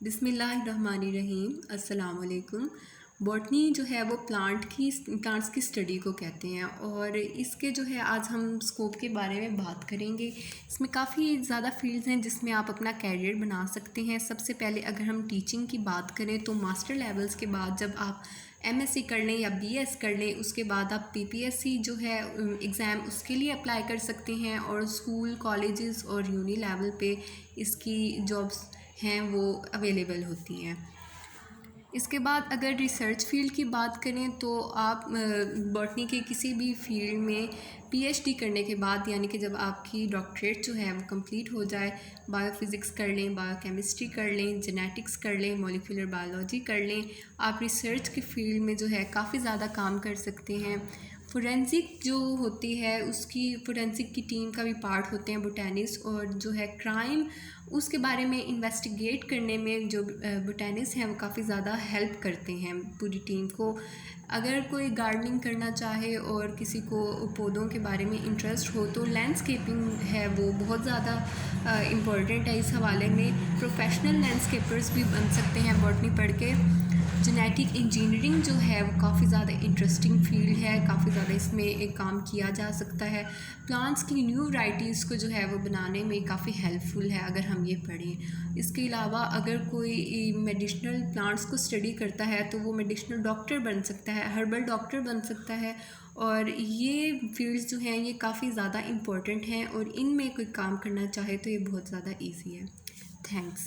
बिस्मिल्लाहिर्रहमानिर्रहीम। अस्सलाम वालेकुम। बॉटनी जो है वो प्लांट्स की स्टडी को कहते हैं और इसके जो है आज हम स्कोप के बारे में बात करेंगे। इसमें काफ़ी ज़्यादा फील्ड्स हैं जिसमें आप अपना कैरियर बना सकते हैं। सबसे पहले अगर हम टीचिंग की बात करें तो मास्टर लेवल्स के बाद जब आप एमएससी कर लें या बीएस कर लें, उसके बाद आप पीपीएससी जो है एग्ज़ाम उसके लिए अप्लाई कर सकते हैं और स्कूल कॉलेजेस और यूनी लेवल पे इसकी जॉब्स हैं वो अवेलेबल होती हैं। इसके बाद अगर रिसर्च फील्ड की बात करें तो आप बॉटनी के किसी भी फील्ड में पीएचडी करने के बाद, यानी कि जब आपकी डॉक्टरेट जो है वो कंप्लीट हो जाए, बायोफिज़िक्स कर लें, बायोकेमिस्ट्री कर लें, जेनेटिक्स कर लें, मॉलिक्यूलर बायोलॉजी कर लें, आप रिसर्च के फील्ड में जो है काफ़ी ज़्यादा काम कर सकते हैं। फोरेंसिक जो होती है उसकी फोरेंसिक की टीम का भी पार्ट होते हैं बोटैनिस्ट, और जो है क्राइम उसके बारे में इन्वेस्टिगेट करने में जो बोटैनिस्ट हैं वो काफ़ी ज़्यादा हेल्प करते हैं पूरी टीम को। अगर कोई गार्डनिंग करना चाहे और किसी को पौधों के बारे में इंटरेस्ट हो तो लैंडस्केपिंग है वो बहुत ज़्यादा इम्पॉर्टेंट है। इस हवाले में प्रोफेशनल लैंडस्केपर्स भी बन सकते हैं बॉटनी पढ़ के। जेनेटिक इंजीनियरिंग जो है वो काफ़ी ज़्यादा इंटरेस्टिंग फील्ड है, काफ़ी ज़्यादा इसमें एक काम किया जा सकता है। प्लांट्स की न्यू वैराइटीज़ को जो है वो बनाने में काफ़ी हेल्पफुल है अगर हम ये पढ़ें। इसके अलावा अगर कोई मेडिसिनल प्लांट्स को स्टडी करता है तो वो मेडिसिनल डॉक्टर बन सकता है, हर्बल डॉक्टर बन सकता है। और ये फील्ड्स जो हैं ये काफ़ी ज़्यादा इम्पोर्टेंट हैं और इनमें कोई काम करना चाहे तो ये बहुत ज़्यादा ईजी है। थैंक्स।